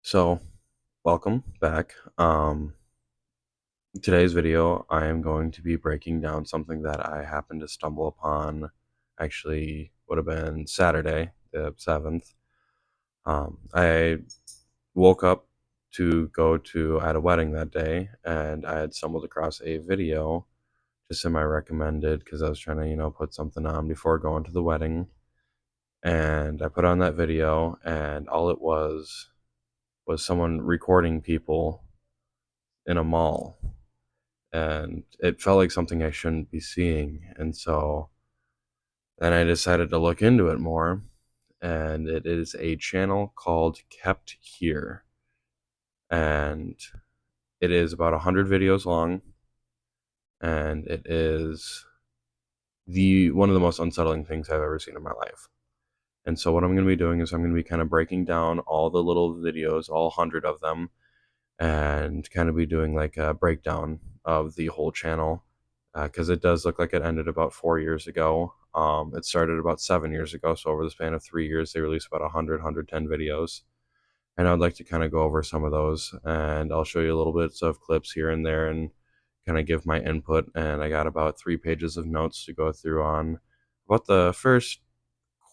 So welcome back. Today's video, I am going to be breaking down something that I happened to stumble upon, actually would have been Saturday, the 7th. I woke up to go to, I had a wedding that day, and I had stumbled across a video, just semi-recommended, because I was trying to, put something on before going to the wedding. And I put on that video, and all it was someone recording people in a mall, and it felt like something I shouldn't be seeing. And so then I decided to look into it more, and it is a channel called Kepther, and it is about 100 videos long, and it is one of the most unsettling things I've ever seen in my life. And so what I'm going to be doing is I'm going to be kind of breaking down all the little videos, all 100 of them, and kind of be doing like a breakdown of the whole channel, because it does look like it ended about 4 years ago. It started about 7 years ago, so over the span of 3 years, they released about 110 videos. And I'd like to kind of go over some of those, and I'll show you a little bits of clips here and there and kind of give my input. And I got about 3 pages of notes to go through on about the first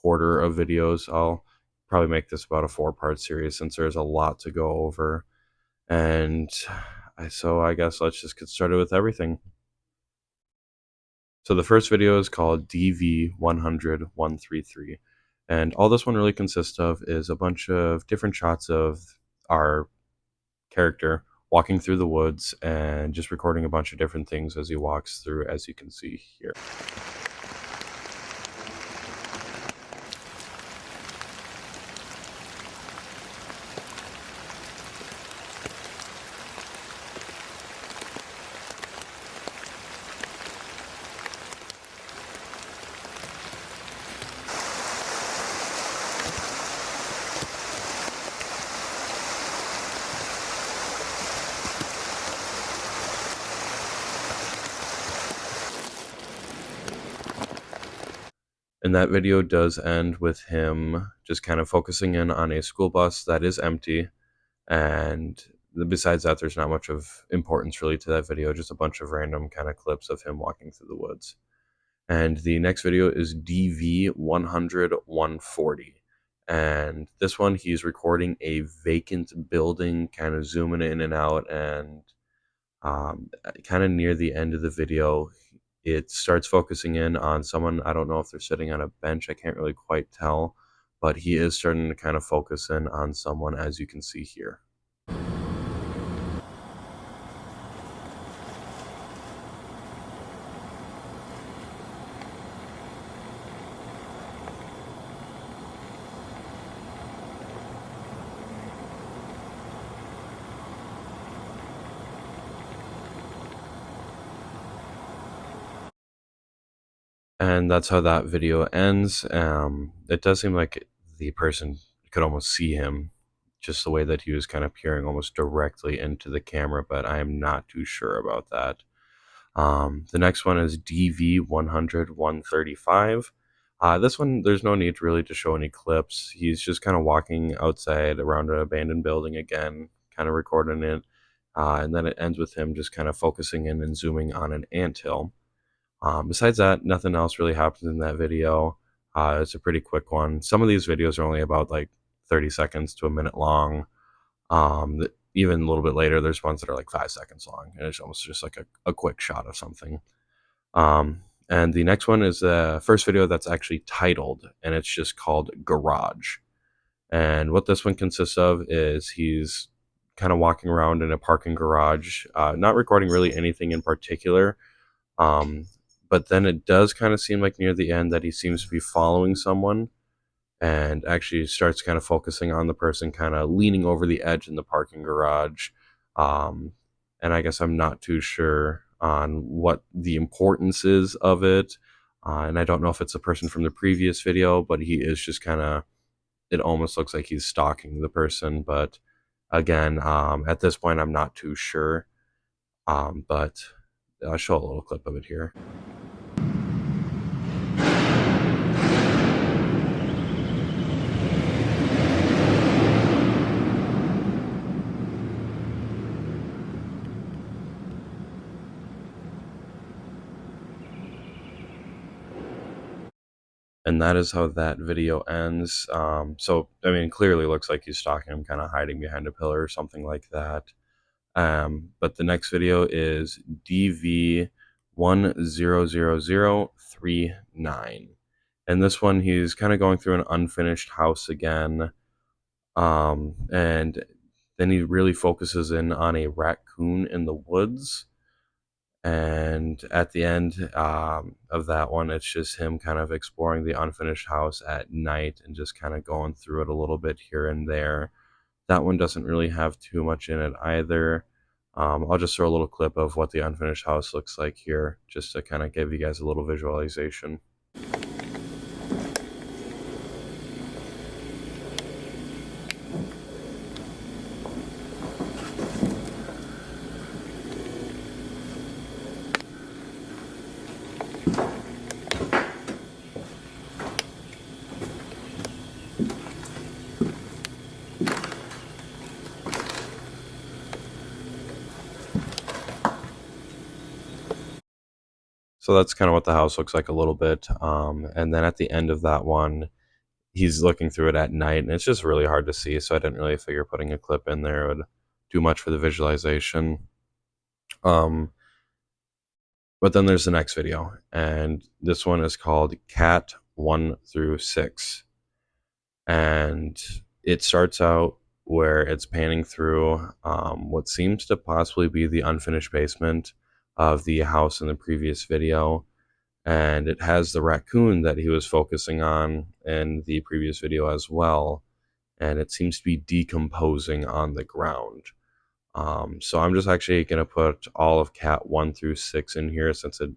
quarter of videos. I'll probably make this about a 4-part series since there's a lot to go over. And so I guess let's just get started with everything. So the first video is called DV100133. And all this one really consists of is a bunch of different shots of our character walking through the woods and just recording a bunch of different things as he walks through, as you can see here. And that video does end with him just kind of focusing in on a school bus that is empty. And besides that, there's not much of importance really to that video, just a bunch of random kind of clips of him walking through the woods. And the next video is DV100140. And this one, he's recording a vacant building, kind of zooming in and out. And kind of near the end of the video, it starts focusing in on someone. I don't know if they're sitting on a bench. I can't really quite tell, but he is starting to kind of focus in on someone, as you can see here. And that's how that video ends. It does seem like the person could almost see him, just the way that he was kind of peering almost directly into the camera, but I am not too sure about that. The next one is DV100135. This one, there's no need really to show any clips. He's just kind of walking outside around an abandoned building again, kind of recording it. And then it ends with him just kind of focusing in and zooming on an anthill. Besides that, nothing else really happens in that video. It's a pretty quick one. Some of these videos are only about like 30 seconds to a minute long. Even a little bit later, there's ones that are like 5 seconds long, and it's almost just like a quick shot of something. And the next one is the first video that's actually titled, and it's just called Garage. And what this one consists of is he's kind of walking around in a parking garage, not recording really anything in particular. But then it does kind of seem like near the end that he seems to be following someone, and actually starts kind of focusing on the person kind of leaning over the edge in the parking garage. And I guess I'm not too sure on what the importance is of it. And I don't know if it's a person from the previous video, but he is just kind of, it almost looks like he's stalking the person. But again, at this point, I'm not too sure. But I'll show a little clip of it here. And that is how that video ends. So, I mean, clearly looks like he's stalking him, kind of hiding behind a pillar or something like that. But the next video is DV100039. And this one, he's kind of going through an unfinished house again. And then he really focuses in on a raccoon in the woods. And at the end of that one, it's just him kind of exploring the unfinished house at night and just kind of going through it a little bit here and there. That one doesn't really have too much in it either. I'll just throw a little clip of what the unfinished house looks like here, just to kind of give you guys a little visualization. So that's kind of what the house looks like a little bit. And then at the end of that one, he's looking through it at night, and it's just really hard to see. So I didn't really figure putting a clip in there would do much for the visualization. But then there's the next video, and this one is called Cat 1 through 6. And it starts out where it's panning through what seems to possibly be the unfinished basement of the house in the previous video. And it has the raccoon that he was focusing on in the previous video as well. And it seems to be decomposing on the ground. So I'm just actually going to put all of Cat 1 through 6 in here, since it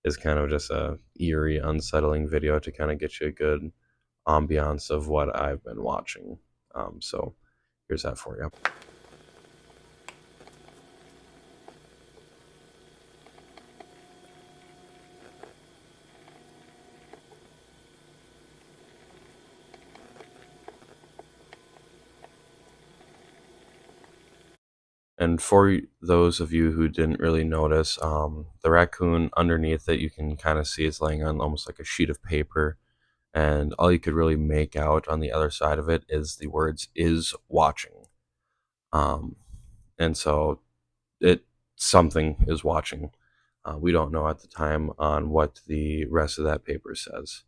is kind of just a eerie, unsettling video to kind of get you a good ambiance of what I've been watching. So here's that for you. And for those of you who didn't really notice, the raccoon underneath it, you can kind of see it's laying on almost like a sheet of paper. And all you could really make out on the other side of it is the words "is watching." Um, and so it something is watching. We don't know at the time on what the rest of that paper says.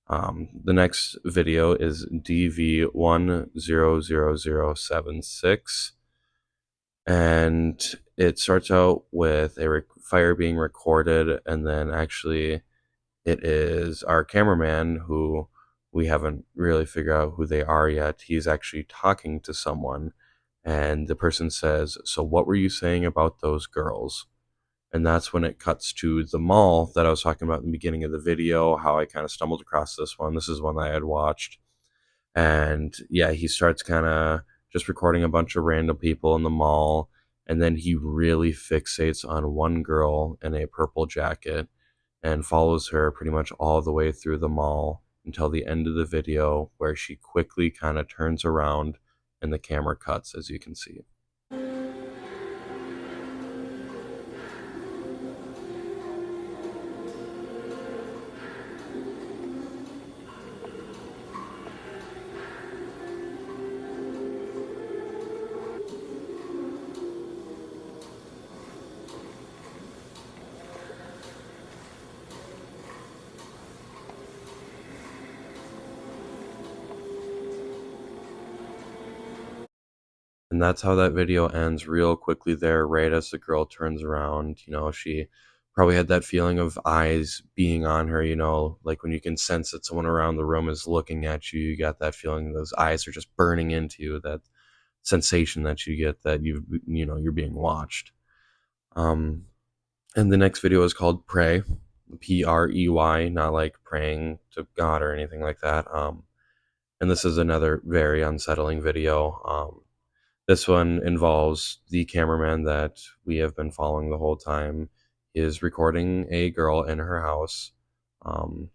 The next video is DV100076, and it starts out with a fire being recorded, and then actually it is our cameraman, who we haven't really figured out who they are yet. He's actually talking to someone, and the person says, "So what were you saying about those girls?" And that's when it cuts to the mall that I was talking about in the beginning of the video, how I kind of stumbled across this one. This is one that I had watched. And yeah, he starts kind of just recording a bunch of random people in the mall. And then he really fixates on one girl in a purple jacket and follows her pretty much all the way through the mall until the end of the video, where she quickly kind of turns around and the camera cuts, as you can see. And that's how that video ends, real quickly there, right as the girl turns around. She probably had that feeling of eyes being on her, like when you can sense that someone around the room is looking at you. You got that feeling those eyes are just burning into you, that sensation that you get that you're being watched. And the next video is called Pray, Prey, not like praying to God or anything like that. And this is another very unsettling video. This one involves the cameraman that we have been following the whole time. He is recording a girl in her house. Um,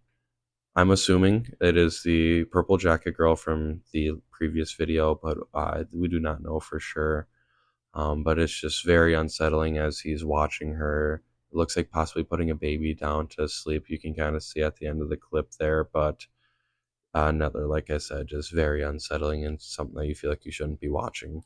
I'm assuming it is the purple jacket girl from the previous video, but we do not know for sure. But it's just very unsettling as he's watching her It looks like possibly putting a baby down to sleep. You can kind of see at the end of the clip there, but another, like I said, just very unsettling and something that you feel like you shouldn't be watching.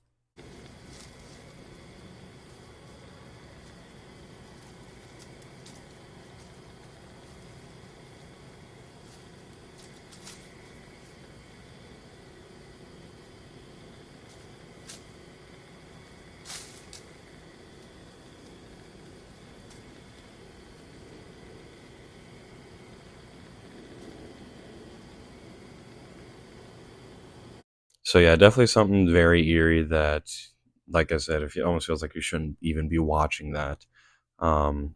So yeah, definitely something very eerie that, like I said, if it almost feels like you shouldn't even be watching that. Um,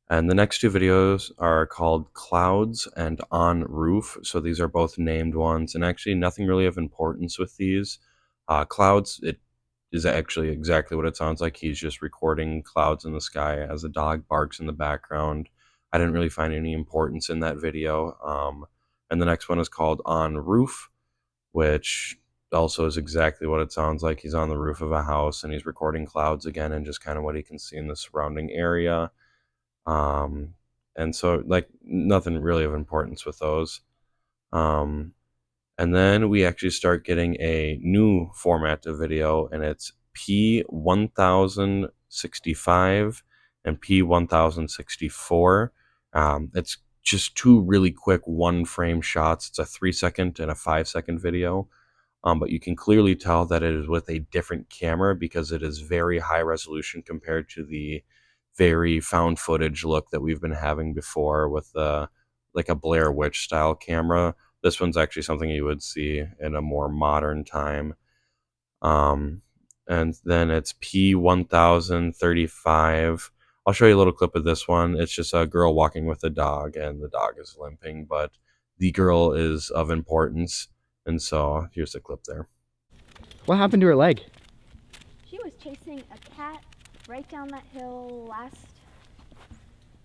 and the next two videos are called Clouds and On Roof. So these are both named ones, and actually nothing really of importance with these. Clouds, it is actually exactly what it sounds like. He's just recording clouds in the sky as a dog barks in the background. I didn't really find any importance in that video. And the next one is called On Roof, which also is exactly what it sounds like. He's on the roof of a house and he's recording clouds again and just kind of what he can see in the surrounding area. Um, and so, like, nothing really of importance with those. Um, and then we actually start getting a new format of video, and it's P1065 and P1064. It's just two really quick 1 frame shots. It's a 3 second and a 5 second video. But you can clearly tell that it is with a different camera because it is very high resolution compared to the very found footage look that we've been having before with like a Blair Witch style camera. This one's actually something you would see in a more modern time. Um, and then it's P1035. I'll show you a little clip of this one. It's just a girl walking with a dog, and the dog is limping, but the girl is of importance. And so here's the clip there. What happened to her leg? She was chasing a cat right down that hill last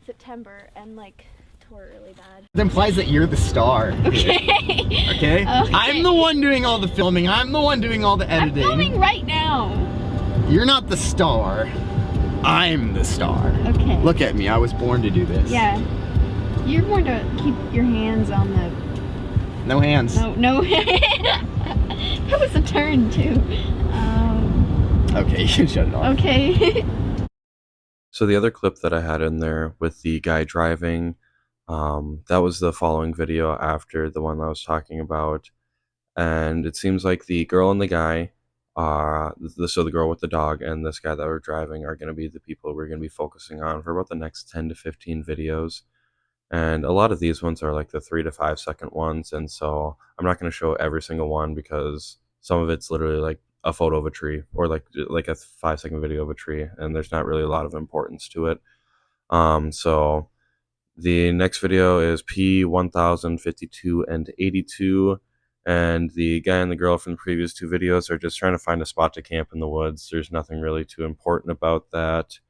September and like tore it really bad. It implies that you're the star. Okay. Okay? I'm the one doing all the filming. I'm the one doing all the editing. I'm filming right now. You're not the star. I'm the star. Okay. Look at me. I was born to do this. Yeah. You're going to keep your hands on the... No hands. No. That was a turn too. Okay, you can shut it off. Okay. So the other clip that I had in there with the guy driving, that was the following video after the one I was talking about. And it seems like the girl and the guy, so the girl with the dog and this guy that were driving are going to be the people we're going to be focusing on for about the next 10 to 15 videos. And a lot of these ones are like the 3 to 5 second ones. And so I'm not going to show every single one because some of it's literally like a photo of a tree or like a 5 second video of a tree. And there's not really a lot of importance to it. So the next video is P1052 and 82. And the guy and the girl from the previous two videos are just trying to find a spot to camp in the woods. There's nothing really too important about that.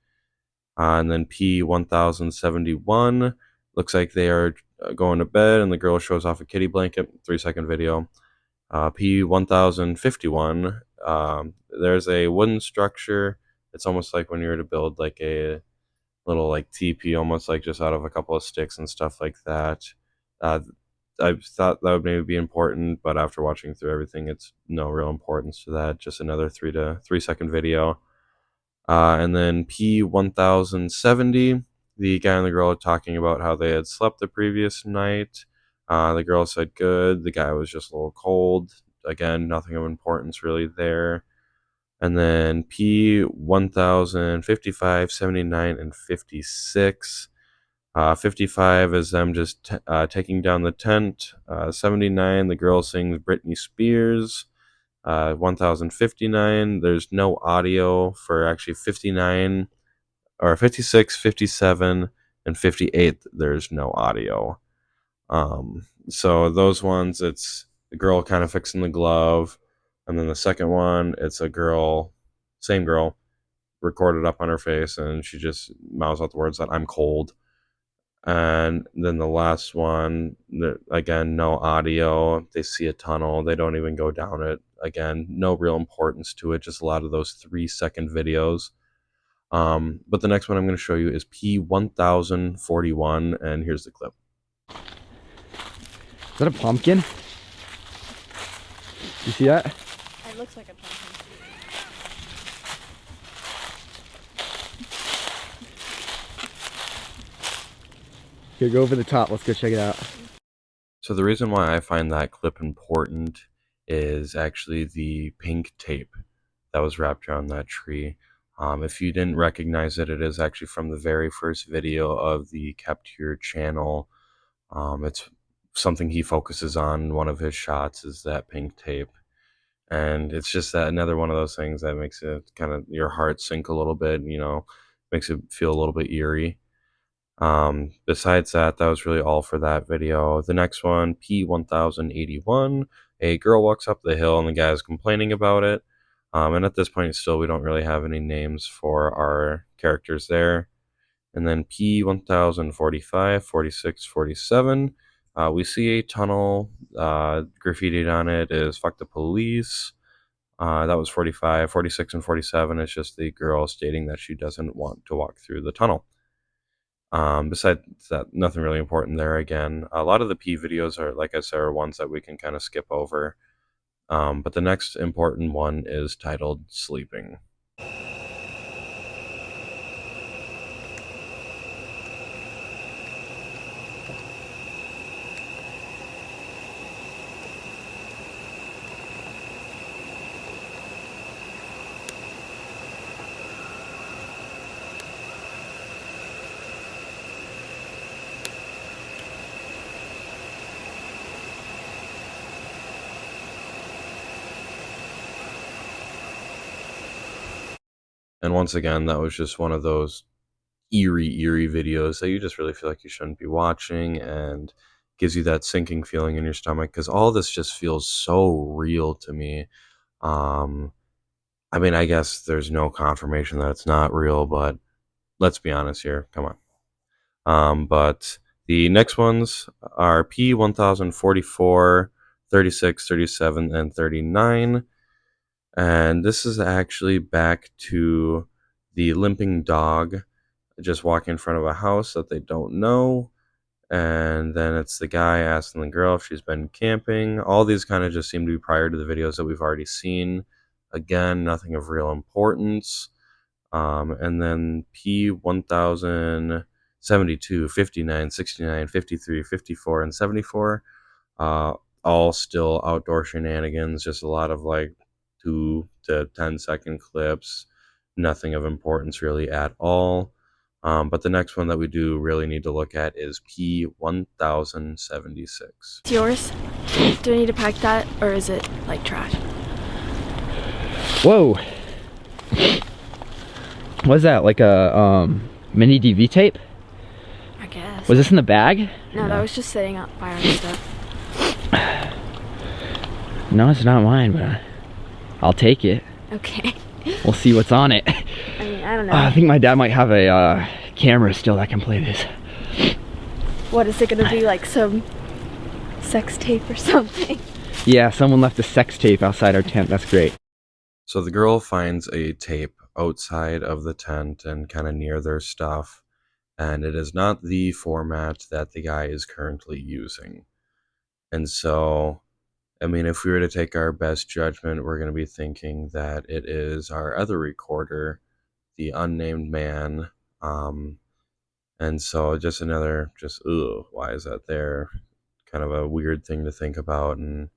And then P1071 looks like they are going to bed, and the girl shows off a kitty blanket. 3 second video. P1051. There's a wooden structure. It's almost like when you were to build like a little like teepee, almost like just out of a couple of sticks and stuff like that. I thought that would maybe be important, but after watching through everything, it's no real importance to that. Just another 3 second video. And then P1070, the guy and the girl are talking about how they had slept the previous night. The girl said good. The guy was just a little cold. Again, nothing of importance really there. And then P1055, 79, and 56. 55 is them just taking down the tent. 79, the girl sings Britney Spears. 1059, there's no audio for actually 59, or 56, 57, and 58, there's no audio. So those ones, it's the girl kind of fixing the glove, and then the second one, it's a girl, same girl, recorded up on her face, and she just mouths out the words that I'm cold. And then the last one, again, no audio. They see a tunnel. They don't even go down it. Again, no real importance to it. Just a lot of those 3 second videos. But the next one I'm going to show you is P1041, and here's the clip. Is that a pumpkin? You see that? It looks like a pumpkin. Here, go over the top. Let's go check it out. So the reason why I find that clip important is actually the pink tape that was wrapped around that tree. If you didn't recognize it, it is actually from the very first video of the Kepther channel. It's something he focuses on. One of his shots is that pink tape. And it's just that another one of those things that makes it kind of your heart sink a little bit, you know, makes it feel a little bit eerie. Besides that, that was really all for that video. The next one, P1081, a girl walks up the hill and the guy is complaining about it. And at this point, still, we don't really have any names for our characters there. And then P1045, 46, 47, we see a tunnel. Graffitied on it is "fuck the police." That was 45. 46 and 47 is just the girl stating that she doesn't want to walk through the tunnel. Besides that, nothing really important there. Again, a lot of the P videos are, like I said, are ones that we can kind of skip over. But the next important one is titled "Sleeping." And once again, that was just one of those eerie videos that you just really feel like you shouldn't be watching, and gives you that sinking feeling in your stomach because all this just feels so real to me. Um, I mean, I guess there's no confirmation that it's not real, but let's be honest here. Come on. But the next ones are P1044, 36, 37, and 39. And this is actually back to the limping dog just walking in front of a house that they don't know. And then it's the guy asking the girl if she's been camping. All these kind of just seem to be prior to the videos that we've already seen. Again, nothing of real importance. And then P1072, 59, 69, 53, 54, and 74. All still outdoor shenanigans, just a lot of like 2 to 10-second clips. Nothing of importance really at all. But the next one that we do really need to look at is P1076. It's yours? Do I need to pack that, or is it like trash? Whoa. What's that, like a mini DV tape? I guess. Was this in the bag? No, that was just sitting up by our stuff. No, it's not mine, but I'll take it. Okay. We'll see what's on it. I mean, I don't know. I think my dad might have a camera still that can play this. What is it gonna be, like some sex tape or something? Yeah, someone left a sex tape outside our tent. That's great. So the girl finds a tape outside of the tent and kind of near their stuff, and it is not the format that the guy is currently using. And so, I mean, if we were to take our best judgment, we're going to be thinking that it is our other recorder, the unnamed man. And so just another, why is that there? Kind of a weird thing to think about. And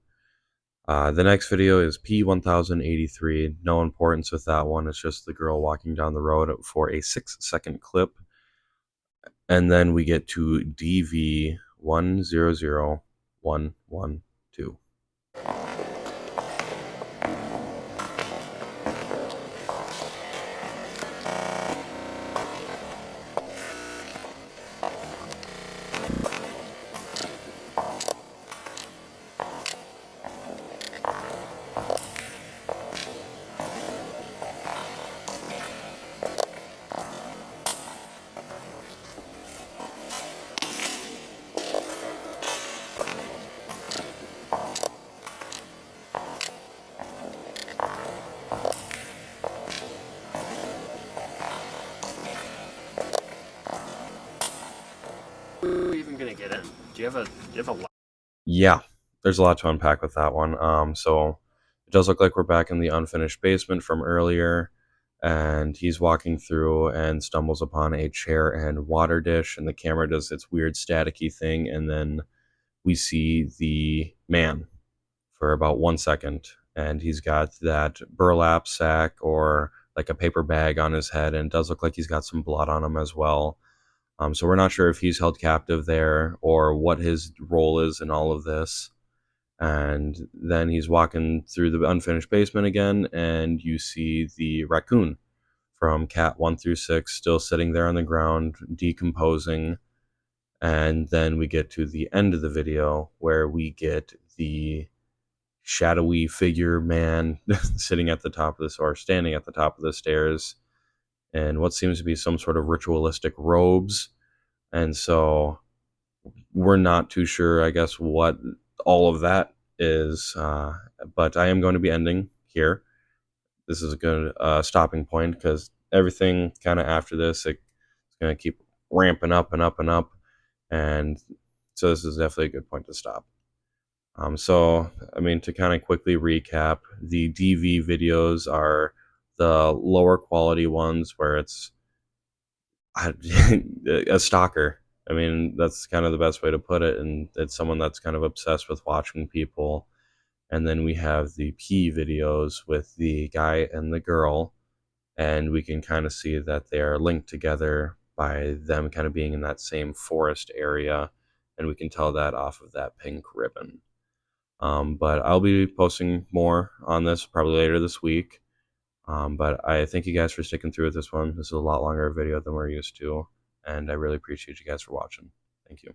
the next video is P1083. No importance with that one. It's just the girl walking down the road for a 6-second clip. And then we get to DV100112. can't get in. Do you have a Yeah, there's a lot to unpack with that one. So it does look like we're back in the unfinished basement from earlier, and he's walking through and stumbles upon a chair and water dish, and the camera does its weird staticky thing, and then we see the man for about 1 second, and he's got that burlap sack or like a paper bag on his head, and it does look like he's got some blood on him as well. So we're not sure if he's held captive there or what his role is in all of this. And then he's walking through the unfinished basement again, and you see the raccoon from cat 1 through 6 still sitting there on the ground, decomposing. And then we get to the end of the video where we get the shadowy figure man sitting at the top of this, or standing at the top of the stairs, and what seems to be some sort of ritualistic robes. And so we're not too sure, I guess, what all of that is. But I am going to be ending here. This is a good stopping point because everything kind of after this, it's going to keep ramping up and up and up. And so this is definitely a good point to stop. So, I mean, to kind of quickly recap, the DV videos are the lower quality ones where it's a stalker. I mean, that's kind of the best way to put it. And it's someone that's kind of obsessed with watching people. And then we have the P videos with the guy and the girl. And we can kind of see that they are linked together by them kind of being in that same forest area. And we can tell that off of that pink ribbon. But I'll be posting more on this probably later this week. But I thank you guys for sticking through with this one. This is a lot longer video than we're used to, and I really appreciate you guys for watching. Thank you.